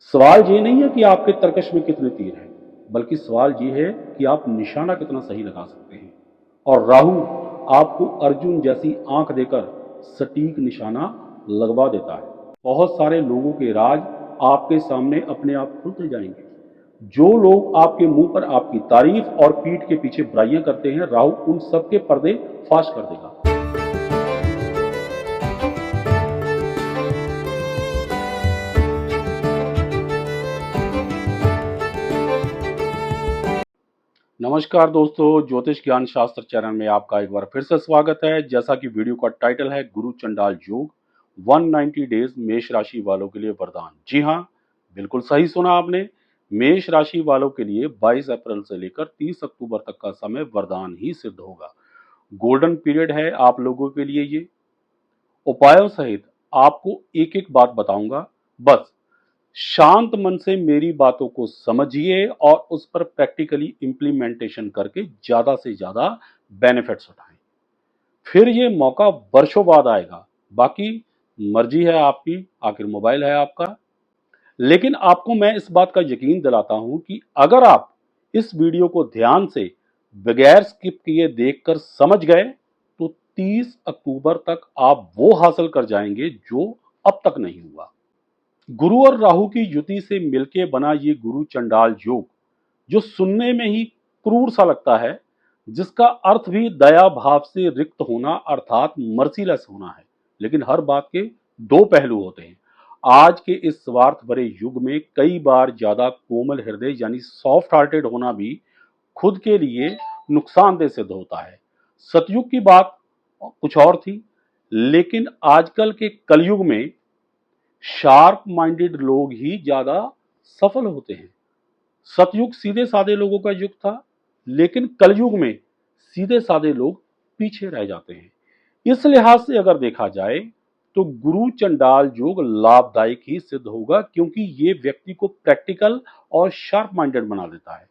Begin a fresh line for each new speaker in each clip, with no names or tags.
सवाल ये नहीं है कि आपके तरकश में कितने तीर हैं, बल्कि सवाल ये है कि आप निशाना कितना सही लगा सकते हैं। और राहु आपको अर्जुन जैसी आंख देकर सटीक निशाना लगवा देता है। बहुत सारे लोगों के राज आपके सामने अपने आप खुलते जाएंगे। जो लोग आपके मुंह पर आपकी तारीफ और पीठ के पीछे बुराइयां करते हैं, राहु उन सबके पर्दे फाश कर देगा। नमस्कार दोस्तों, ज्योतिष ज्ञान शास्त्र चैनल में आपका एक बार फिर से स्वागत है। जैसा कि वीडियो का टाइटल है, गुरु चंडाल योग 190 डेज मेष राशि वालों के लिए वरदान। जी हाँ, बिल्कुल सही सुना आपने। मेष राशि वालों के लिए 22 अप्रैल से लेकर 30 अक्टूबर तक का समय वरदान ही सिद्ध होगा। गोल्डन पीरियड है आप लोगों के लिए। ये उपायों सहित आपको एक एक बात बताऊंगा। बस शांत मन से मेरी बातों को समझिए और उस पर प्रैक्टिकली इंप्लीमेंटेशन करके ज्यादा से ज्यादा बेनिफिट्स उठाएं। फिर ये मौका वर्षों बाद आएगा। बाकी मर्जी है आपकी, आखिर मोबाइल है आपका। लेकिन आपको मैं इस बात का यकीन दिलाता हूं कि अगर आप इस वीडियो को ध्यान से बगैर स्किप किए देखकर समझ गए तो 30 अक्टूबर तक आप वो हासिल कर जाएंगे जो अब तक नहीं हुआ। गुरु और राहु की युति से मिलके बना ये गुरु चंडाल योग, जो सुनने में ही क्रूर सा लगता है, जिसका अर्थ भी दया भाव से रिक्त होना अर्थात मर्सीलेस होना है, लेकिन हर बात के दो पहलू होते हैं। आज के इस स्वार्थ भरे युग में कई बार ज्यादा कोमल हृदय यानी सॉफ्ट हार्टेड होना भी खुद के लिए नुकसानदेह सिद्ध होता है। सतयुग की बात कुछ और थी, लेकिन आजकल के कलयुग में शार्प माइंडेड लोग ही ज्यादा सफल होते हैं। सतयुग सीधे साधे लोगों का युग था, लेकिन कलयुग में सीधे साधे लोग पीछे रह जाते हैं। इस लिहाज से अगर देखा जाए तो गुरु चंडाल योग लाभदायक ही सिद्ध होगा, क्योंकि ये व्यक्ति को प्रैक्टिकल और शार्प माइंडेड बना देता है।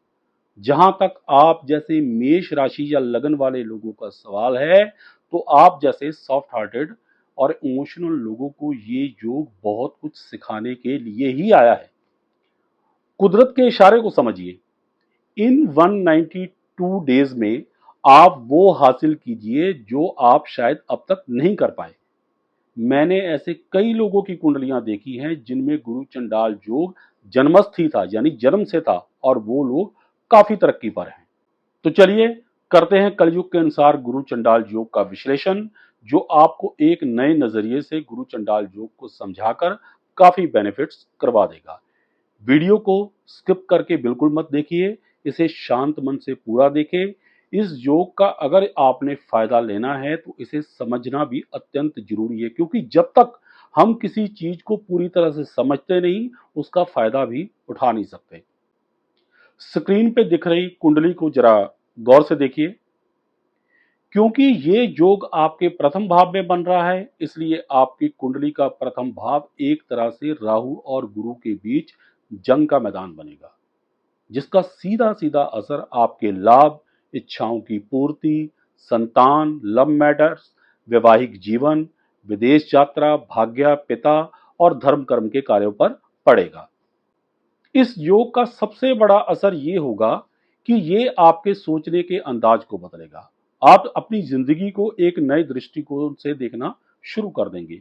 जहां तक आप जैसे मेष राशि या लगन वाले लोगों का सवाल है, तो आप जैसे सॉफ्ट हार्टेड और इमोशनल लोगों को ये योग बहुत कुछ सिखाने के लिए ही आया है। कुदरत के इशारे को समझिए। इन 192 डेज में आप वो हासिल कीजिए जो आप शायद अब तक नहीं कर पाए। मैंने ऐसे कई लोगों की कुंडलियां देखी हैं जिनमें गुरु चंडाल योग जन्मस्थ ही था, यानी जन्म से था, और वो लोग काफी तरक्की पर हैं। तो चलिए करते हैं कलयुग के अनुसार गुरु चंडाल योग का विश्लेषण, जो आपको एक नए नजरिए से गुरु चंडाल योग को समझाकर काफी बेनिफिट्स करवा देगा। वीडियो को स्किप करके बिल्कुल मत देखिए, इसे शांत मन से पूरा देखें। इस योग का अगर आपने फायदा लेना है तो इसे समझना भी अत्यंत जरूरी है, क्योंकि जब तक हम किसी चीज को पूरी तरह से समझते नहीं, उसका फायदा भी उठा नहीं सकते। स्क्रीन पे दिख रही कुंडली को जरा गौर से देखिए। क्योंकि ये योग आपके प्रथम भाव में बन रहा है, इसलिए आपकी कुंडली का प्रथम भाव एक तरह से राहु और गुरु के बीच जंग का मैदान बनेगा, जिसका सीधा सीधा असर आपके लाभ, इच्छाओं की पूर्ति, संतान, लव मैटर्स, वैवाहिक जीवन, विदेश यात्रा, भाग्य, पिता और धर्म कर्म के कार्यों पर पड़ेगा। इस योग का सबसे बड़ा असर ये होगा कि ये आपके सोचने के अंदाज को बदलेगा। आप अपनी जिंदगी को एक नए दृष्टिकोण से देखना शुरू कर देंगे।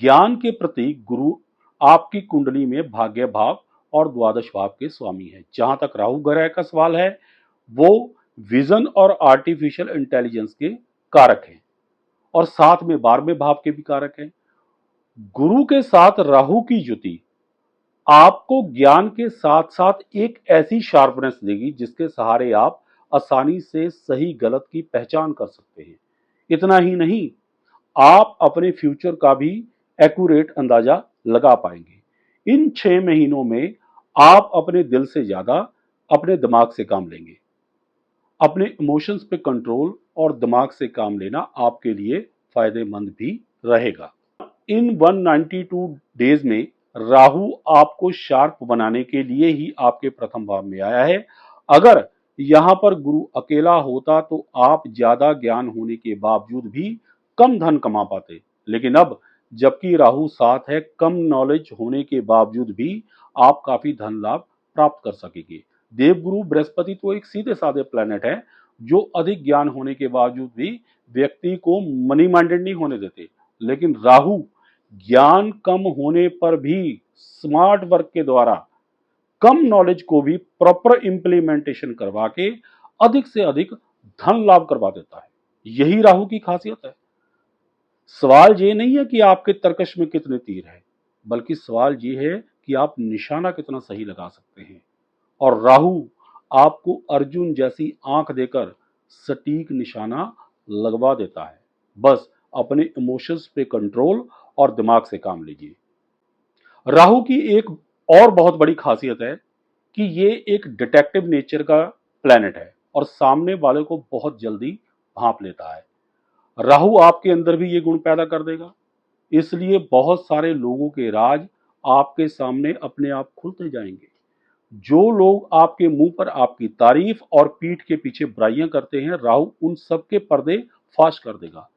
ज्ञान के प्रति गुरु आपकी कुंडली में भाग्य भाव और द्वादश भाव के स्वामी है। जहां तक राहु ग्रह का सवाल है, वो विजन और आर्टिफिशियल इंटेलिजेंस के कारक हैं, और साथ में 12वें भाव के भी कारक हैं। गुरु के साथ राहु की युति आपको ज्ञान के साथ साथ एक ऐसी शार्पनेस देगी जिसके सहारे आप आसानी से सही गलत की पहचान कर सकते हैं। इतना ही नहीं, आप अपने फ्यूचर का भी एक्यूरेट अंदाजा लगा पाएंगे। इन 6 महीनों में आप अपने दिल से ज्यादा अपने दिमाग से काम लेंगे। अपने इमोशंस पे कंट्रोल और दिमाग से काम लेना आपके लिए फायदेमंद भी रहेगा। इन 192 डेज में राहु आपको शार्प बनाने के लिए ही आपके प्रथम भाव में आया है। अगर यहां पर गुरु अकेला होता तो आप ज्यादा ज्ञान होने के बावजूद भी कम धन कमा पाते, लेकिन अब जबकि राहु साथ है, कम नॉलेज होने के बावजूद भी आप काफी धन लाभ प्राप्त कर सकेंगे। देवगुरु बृहस्पति तो एक सीधे साधे प्लेनेट है जो अधिक ज्ञान होने के बावजूद भी व्यक्ति को मनी माइंडेड नहीं होने देते, लेकिन राहु ज्ञान कम होने पर भी स्मार्ट वर्क के द्वारा कम नॉलेज को भी प्रॉपर इंप्लीमेंटेशन करवा के अधिक से अधिक धन लाभ करवा देता है। यही राहु की खासियत है। सवाल ये नहीं है कि आपके तर्कश में कितने तीर हैं, बल्कि सवाल ये है कि आप निशाना कितना सही लगा सकते हैं। और राहु आपको अर्जुन जैसी आंख देकर सटीक निशाना लगवा देता है। बस अपने इमोशंस पे कंट्रोल और दिमाग से काम लीजिए। राहु की एक और बहुत बड़ी खासियत है कि ये एक डिटेक्टिव नेचर का प्लैनेट है और सामने वाले को बहुत जल्दी भांप लेता है। राहु आपके अंदर भी ये गुण पैदा कर देगा, इसलिए बहुत सारे लोगों के राज आपके सामने अपने आप खुलते जाएंगे। जो लोग आपके मुंह पर आपकी तारीफ और पीठ के पीछे बुराइयां करते हैं, राहु उन सब के पर्दे फाश कर देगा।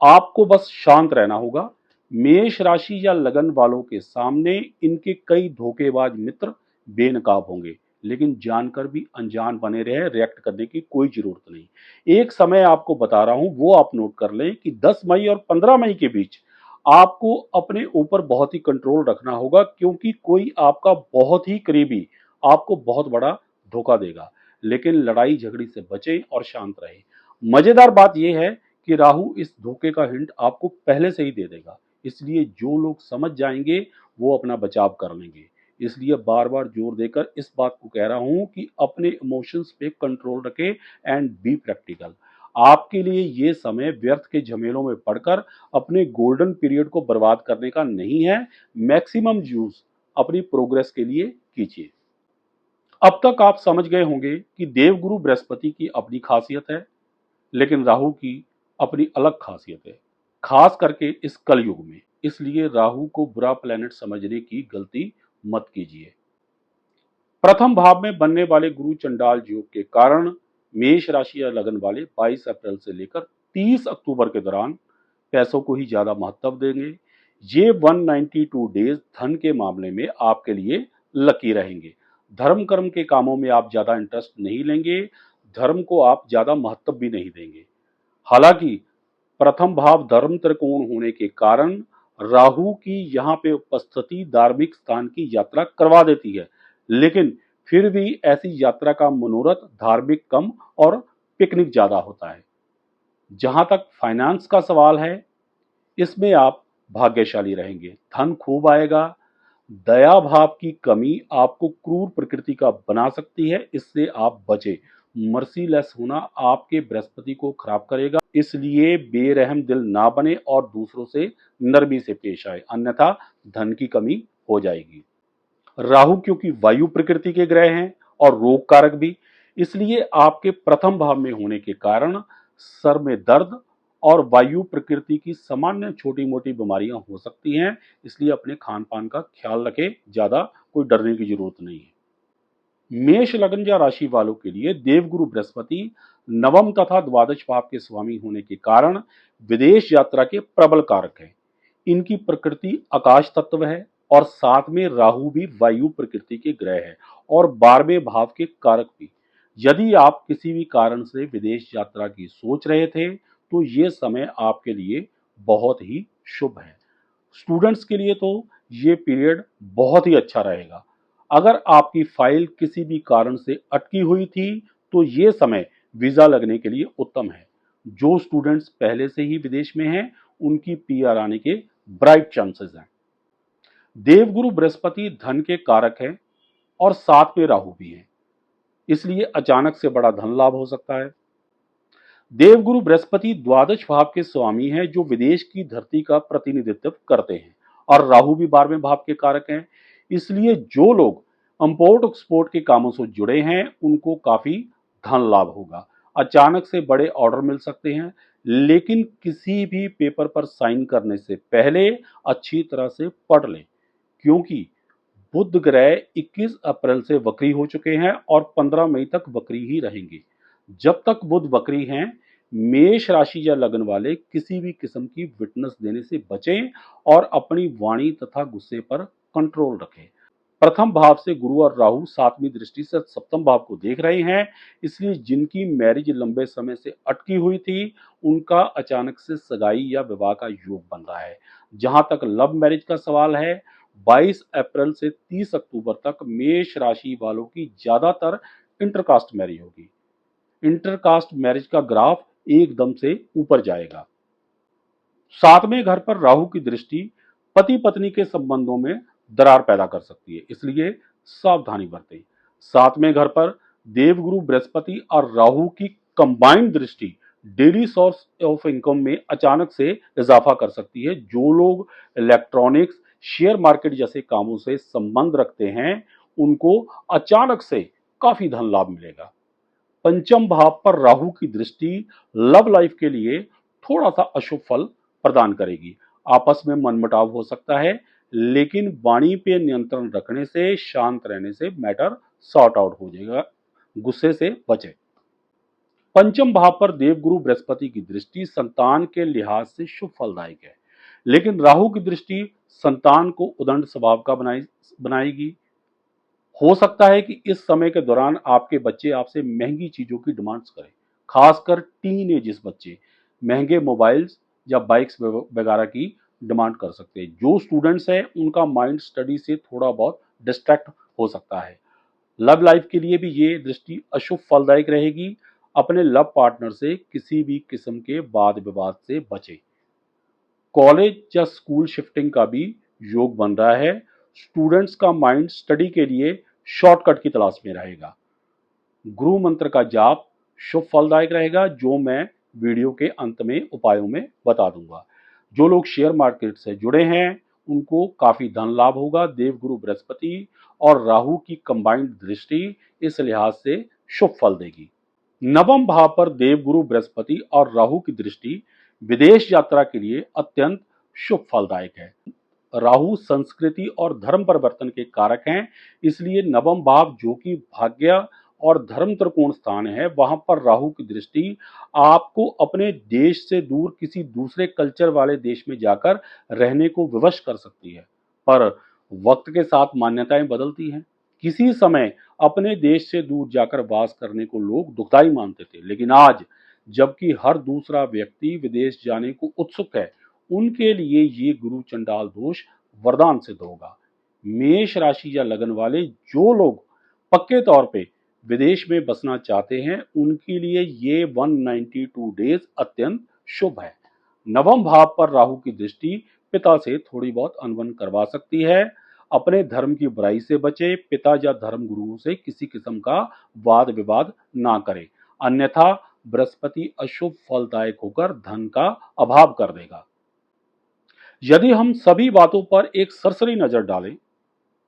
आपको बस शांत रहना होगा। मेष राशि या लगन वालों के सामने इनके कई धोखेबाज मित्र बेनकाब होंगे, लेकिन जानकर भी अनजान बने रहे, रिएक्ट करने की कोई जरूरत नहीं। एक समय आपको बता रहा हूं, वो आप नोट कर लें कि 10 मई और 15 मई के बीच आपको अपने ऊपर बहुत ही कंट्रोल रखना होगा, क्योंकि कोई आपका बहुत ही करीबी आपको बहुत बड़ा धोखा देगा। लेकिन लड़ाई झगड़ी से बचें और शांत रहें। मजेदार बात यह है कि राहु इस धोखे का हिंट आपको पहले से ही दे देगा, इसलिए जो लोग समझ जाएंगे वो अपना बचाव कर लेंगे। इसलिए बार बार जोर देकर इस बात को कह रहा हूं कि अपने इमोशंस पे कंट्रोल रखें एंड बी प्रैक्टिकल। आपके लिए ये समय व्यर्थ के झमेलों में पड़कर अपने गोल्डन पीरियड को बर्बाद करने का नहीं है। मैक्सिमम यूज अपनी प्रोग्रेस के लिए कीजिए। अब तक आप समझ गए होंगे कि देवगुरु बृहस्पति की अपनी खासियत है, लेकिन राहु की अपनी अलग खासियत है, खास करके इस कलयुग में। इसलिए राहु को बुरा प्लेनेट समझने की गलती मत कीजिए। प्रथम भाव में बनने वाले गुरु चंडाल योग के कारण मेष राशि या लगन वाले 22 अप्रैल से लेकर 30 अक्टूबर के दौरान पैसों को ही ज्यादा महत्व देंगे। ये 192 डेज धन के मामले में आपके लिए लकी रहेंगे। धर्म कर्म के कामों में आप ज्यादा इंटरेस्ट नहीं लेंगे, धर्म को आप ज्यादा महत्व भी नहीं देंगे। हालांकि प्रथम भाव धर्म त्रिकोण होने के कारण राहु की यहाँ पे उपस्थिति धार्मिक स्थान की यात्रा करवा देती है, लेकिन फिर भी ऐसी यात्रा का मनोरथ धार्मिक कम और पिकनिक ज्यादा होता है। जहां तक फाइनेंस का सवाल है, इसमें आप भाग्यशाली रहेंगे, धन खूब आएगा। दया भाव की कमी आपको क्रूर प्रकृति का बना सकती है, इससे आप बचे। मर्सीलेस होना आपके बृहस्पति को खराब करेगा, इसलिए बेरहम दिल ना बने और दूसरों से नरमी से पेश आए, अन्यथा धन की कमी हो जाएगी। राहु क्योंकि वायु प्रकृति के ग्रह हैं और रोग कारक भी, इसलिए आपके प्रथम भाव में होने के कारण सर में दर्द और वायु प्रकृति की सामान्य छोटी मोटी बीमारियां हो सकती हैं। इसलिए अपने खान पान का ख्याल रखें, ज्यादा कोई डरने की जरूरत नहीं है। मेष लगन या राशि वालों के लिए देवगुरु बृहस्पति नवम तथा द्वादश भाव के स्वामी होने के कारण विदेश यात्रा के प्रबल कारक हैं। इनकी प्रकृति आकाश तत्व है और साथ में राहु भी वायु प्रकृति के ग्रह है और 12वें भाव के कारक भी। यदि आप किसी भी कारण से विदेश यात्रा की सोच रहे थे, तो ये समय आपके लिए बहुत ही शुभ है। स्टूडेंट्स के लिए तो ये पीरियड बहुत ही अच्छा रहेगा। अगर आपकी फाइल किसी भी कारण से अटकी हुई थी, तो ये समय वीजा लगने के लिए उत्तम है। जो स्टूडेंट्स पहले से ही विदेश में हैं, उनकी पीआर आने के ब्राइट चांसेस हैं। देवगुरु बृहस्पति धन के कारक हैं और साथ में राहु भी हैं, इसलिए अचानक से बड़ा धन लाभ हो सकता है। देवगुरु बृहस्पति द्वादश भाव के स्वामी हैं, जो विदेश की धरती का प्रतिनिधित्व करते हैं, और राहु भी 12वें भाव के कारक हैं। इसलिए जो लोग इंपोर्ट एक्सपोर्ट के कामों से जुड़े हैं, उनको काफी धन लाभ होगा। अचानक से बड़े ऑर्डर मिल सकते हैं, लेकिन किसी भी पेपर पर साइन करने से पहले अच्छी तरह से पढ़ लें, क्योंकि बुध ग्रह 21 अप्रैल से वक्री हो चुके हैं और 15 मई तक वक्री ही रहेंगे। जब तक बुध वक्री हैं, मेष राशि या लग्न वाले किसी भी किस्म की विटनेस देने से बचें और अपनी वाणी तथा गुस्से पर कंट्रोल रखें। प्रथम भाव से गुरु और राहु सातवीं दृष्टि से सप्तम भाव को देख रहे हैं, इसलिए जिनकी मैरिज लंबे समय से अटकी हुई थी, उनका अचानक से सगाई या विवाह का योग बन रहा है। जहां तक लव मैरिज का सवाल है, 22 अप्रैल से 30 अक्टूबर तक मेष राशि वालों की ज्यादातर इंटरकास्ट मैरिज होगी। इंटरकास्ट मैरिज का ग्राफ एकदम से ऊपर जाएगा। सातवें घर पर राहु की दृष्टि पति पत्नी के संबंधों में दरार पैदा कर सकती है, इसलिए सावधानी बरतें। सातवें घर पर देवगुरु बृहस्पति और राहु की कंबाइंड दृष्टि डेली सोर्स ऑफ इनकम में अचानक से इजाफा कर सकती है। जो लोग इलेक्ट्रॉनिक्स, शेयर मार्केट जैसे कामों से संबंध रखते हैं, उनको अचानक से काफी धन लाभ मिलेगा। पंचम भाव पर राहु की दृष्टि लव लाइफ के लिए थोड़ा सा अशुभ फल प्रदान करेगी। आपस में मनमुटाव हो सकता है, लेकिन वाणी पे नियंत्रण रखने से, शांत रहने से मैटर सॉर्ट आउट हो जाएगा। गुस्से से बचें। पंचम भाव पर देवगुरु बृहस्पति की दृष्टि संतान के लिहाज से शुभ फलदायक है, लेकिन राहु की दृष्टि संतान को उदंड स्वभाव का बनाएगी। हो सकता है कि इस समय के दौरान आपके बच्चे आपसे महंगी चीजों की डिमांड्स करें, खासकर टीनेज बच्चे महंगे मोबाइल्स या बाइक्स वगैरह की डिमांड कर सकते हैं। जो स्टूडेंट्स हैं, उनका माइंड स्टडी से थोड़ा बहुत डिस्ट्रैक्ट हो सकता है। लव लाइफ के लिए भी ये दृष्टि अशुभ फलदायक रहेगी। अपने लव पार्टनर से किसी भी किस्म के वाद विवाद से बचें। कॉलेज या स्कूल शिफ्टिंग का भी योग बन रहा है। स्टूडेंट्स का माइंड स्टडी के लिए शॉर्टकट की तलाश में रहेगा। गुरु मंत्र का जाप शुभ फलदायक रहेगा, जो मैं वीडियो के अंत में उपायों में बता दूंगा। जो लोग शेयर मार्केट से जुड़े हैं, उनको काफी धन लाभ होगा। देवगुरु बृहस्पति और राहु की कंबाइंड दृष्टि इस लिहाज से शुभ फल देगी। नवम भाव पर देवगुरु बृहस्पति और राहु की दृष्टि विदेश यात्रा के लिए अत्यंत शुभ फलदायक है। राहु संस्कृति और धर्म परिवर्तन के कारक हैं, इसलिए नवम भाव जो कि भाग्य और धर्म त्रिकोण स्थान है, वहां पर राहु की दृष्टि आपको अपने देश से दूर किसी दूसरे कल्चर वाले देश में जाकर रहने को विवश कर सकती है। पर वक्त के साथ मान्यताएं बदलती हैं। किसी समय अपने देश से दूर जाकर वास करने को लोग दुखदाई मानते थे, लेकिन आज जबकि हर दूसरा व्यक्ति विदेश जाने को उत्सुक है, उनके लिए ये गुरु चंडाल दोष वरदान सिद्ध होगा। मेष राशि या लगन वाले जो लोग पक्के तौर पे विदेश में बसना चाहते हैं, उनके लिए ये 192 डेज अत्यंत शुभ है। नवम भाव पर राहु की दृष्टि पिता से थोड़ी बहुत अनबन करवा सकती है। अपने धर्म की बुराई से बचे। पिता या धर्म गुरुओं से किसी किस्म का वाद विवाद ना करें, अन्यथा बृहस्पति अशुभ फलदायक होकर धन का अभाव कर देगा। यदि हम सभी बातों पर एक सरसरी नजर डालें,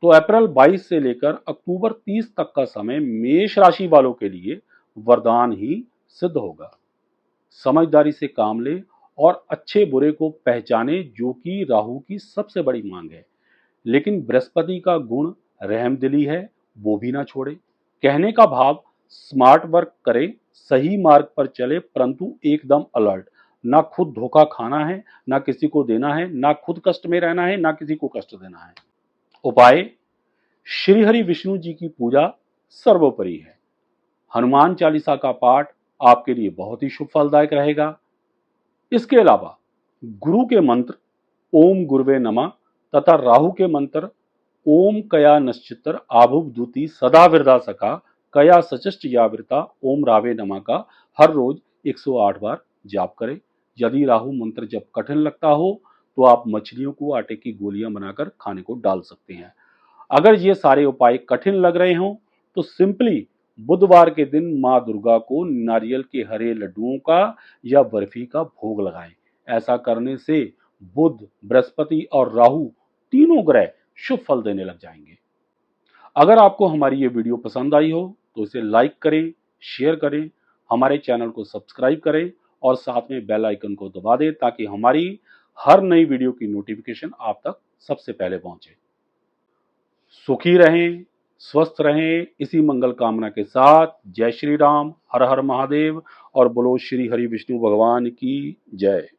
तो अप्रैल 22 से लेकर अक्टूबर 30 तक का समय मेष राशि वालों के लिए वरदान ही सिद्ध होगा। समझदारी से काम ले और अच्छे बुरे को पहचाने, जो कि राहु की सबसे बड़ी मांग है। लेकिन बृहस्पति का गुण रहमदिली है, वो भी ना छोड़े। कहने का भाव स्मार्ट वर्क करे, सही मार्ग पर चले, परंतु एकदम अलर्ट। ना खुद धोखा खाना है, ना किसी को देना है, ना खुद कष्ट में रहना है, ना किसी को कष्ट देना है। उपाय: श्री हरि विष्णु जी की पूजा सर्वोपरि है। हनुमान चालीसा का पाठ आपके लिए बहुत ही शुभ फलदायक रहेगा। इसके अलावा गुरु के मंत्र ओम गुरुवे नमः तथा राहु के मंत्र ओम कया नश्चित्र आभुवदूति सदा विरदा सका कया सचष्ट यावृता ओम रावे नमः का हर रोज 108 बार जाप करें। यदि राहु मंत्र जब कठिन लगता हो, तो आप मछलियों को आटे की गोलियां बनाकर खाने को डाल सकते हैं। अगर ये सारे उपाय कठिन लग रहे हों, तो सिंपली बुधवार के दिन माँ दुर्गा को नारियल के हरे लड्डुओं का या बर्फी का भोग लगाएं। ऐसा करने से बुध, बृहस्पति और राहु तीनों ग्रह शुभ फल देने लग जाएंगे। अगर आपको हमारी ये वीडियो पसंद आई हो, तो इसे लाइक करें, शेयर करें, हमारे चैनल को सब्सक्राइब करें और साथ में बेल आइकन को दबा दें, ताकि हमारी हर नई वीडियो की नोटिफिकेशन आप तक सबसे पहले पहुंचे। सुखी रहें, स्वस्थ रहें इसी मंगल कामना के साथ। जय श्री राम, हर हर महादेव और बोलो श्री हरि विष्णु भगवान की जय।